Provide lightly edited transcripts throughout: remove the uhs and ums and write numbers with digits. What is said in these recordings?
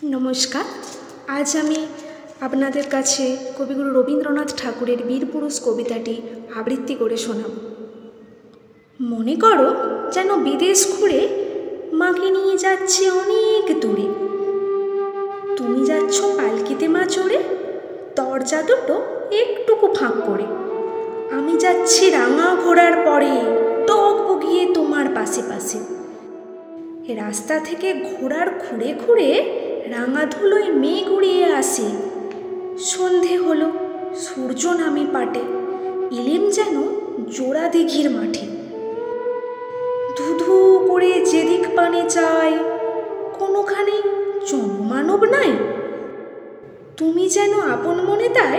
নমস্কার। আজ আমি আপনাদের কাছে কবিগুরু রবীন্দ্রনাথ ঠাকুরের বীরপুরুষ কবিতাটি আবৃত্তি করে শোনাব। মনে করো যেন বিদেশ ঘুরে মাকে নিয়ে যাচ্ছে অনেক দূরে। তুমি যাচ্ছ পালকিতে মা চড়ে, দরজা দুটো একটুকু ফাঁক করে। আমি যাচ্ছি রাঙা ঘোড়ার পরে, টক বগিয়ে তোমার পাশে পাশে। রাস্তা থেকে ঘোড়ার খুঁড়ে খুঁড়ে রাঙা ধুলোয় মেঘ উড়িয়ে আসে। সন্ধে হলো, সূর্য নামে পাটে, এলেম যেন জোড়া দিঘির মাঠে। ধুধু করে যেদিক পানে চায়, কোনোখানে জনমানব নাই। তুমি যেন আপন মনে তাই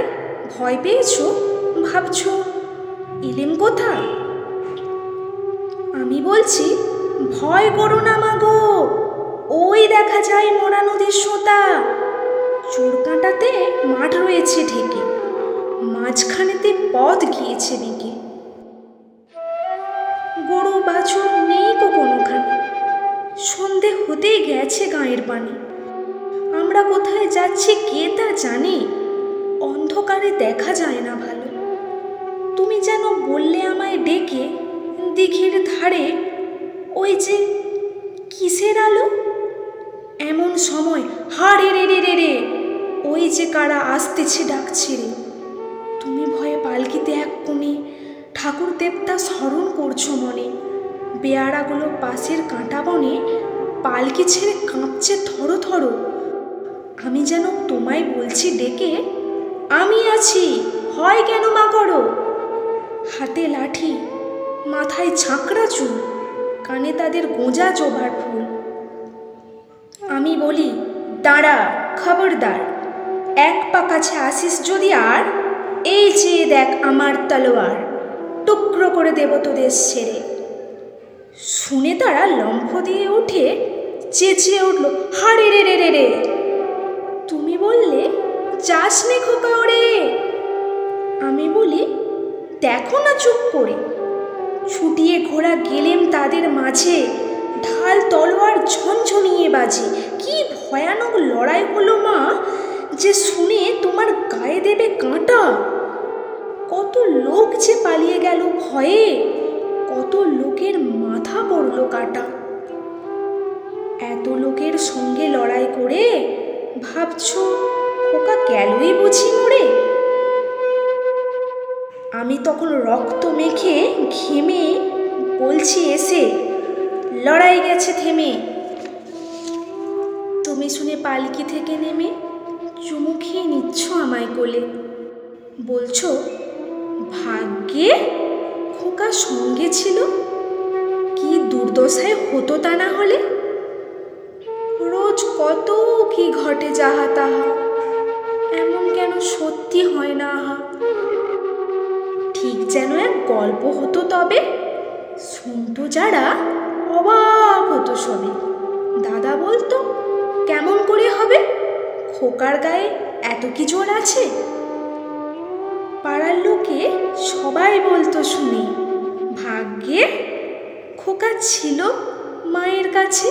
ভয় পেয়েছ, ভাবছ এলেম কোথায়। আমি বলছি ভয় করো না মাগো, ওই দেখা যায় মরা নদীর সোতা। চোরকাঁটাতে মাঠ রয়েছে ঢেকে, মাঝখানেতে পথ গিয়েছে বেঁকে। গরু বাছুর নেই কো কোনোখানে, সন্ধে হতেই গেছে গাঁয়ের পানে। আমরা কোথায় যাচ্ছি কে তা জানে, অন্ধকারে দেখা যায় না ভালো। তুমি যেন বললে আমায় ডেকে, দিঘির ধারে ওই যে কিসের আলো। এমন সময় হারে রে রে রে রে, ওই যে কারা আসতেছে ডাকছে রে। তুমি ভয়ে পালকিতে এক কোণে ঠাকুর দেবতা স্মরণ করছো মনে। বেয়ারাগুলো পাশের কাঁটা বনে পালকি ছেড়ে কাঁপছে থরো থরো। আমি যেন তোমায় বলছি ডেকে, আমি আছি, হয় কেন মা করো। হাতে লাঠি, মাথায় ঝাঁকড়া চুল, কানে তাদের গোঁজা জবার ফুল। আমি বলি দাঁড়া খবরদার, এক পা কাছে আসিস যদি আর, এই চেয়ে দেখ আমার তলোয়ার, টুকরো করে দেব তোদের ছেড়ে। শুনে তারা লম্ফ দিয়ে উঠে চেঁচিয়ে উঠল হারে রে রে রে রে। তুমি বললে যাস নে খোকা ওরে। আমি বলি দেখো না চুপ করে। ছুটিয়ে ঘোড়া গেলেম তাদের মাঝে, ঢাল তলোয়ার ঝনঝনিয়ে বাজে। কি ভয়ানক লড়াই হলো মা, যে শুনে তোমার গায়ে দেবে কাঁটা। কত লোক যে পালিয়ে গেল ভয়ে, কত লোকের মাথা পড়ল কাটা। এত লোকের সঙ্গে লড়াই করে ভাবছ খোকা গেলই বুঝি মরে। আমি তখন রক্ত মেখে ঘেমে বলছি এসে, লড়াই গেছে থেমে। তুমি শুনে পালকি থেকে নেমে চুমু খেয়ে নিচ্ছ আমায় কোলে। বলছো ভাগ্যে খোকা সঙ্গে ছিল, কি দুর্দশায় হতো তা না হলে। রোজ কত কি ঘটে যাহা তাহা, এমন কেন সত্যি হয় না আহা। ঠিক যেন এক গল্প হতো তবে, শুনতো যারা অবাক হতো সবে। দাদা বলতো কেমন করে হবে, খোকার গায়ে এত কি জোর আছে। পাড়ার লোকে সবাই বলতো শুনে, ভাগ্যে খোকা ছিল মায়ের কাছে।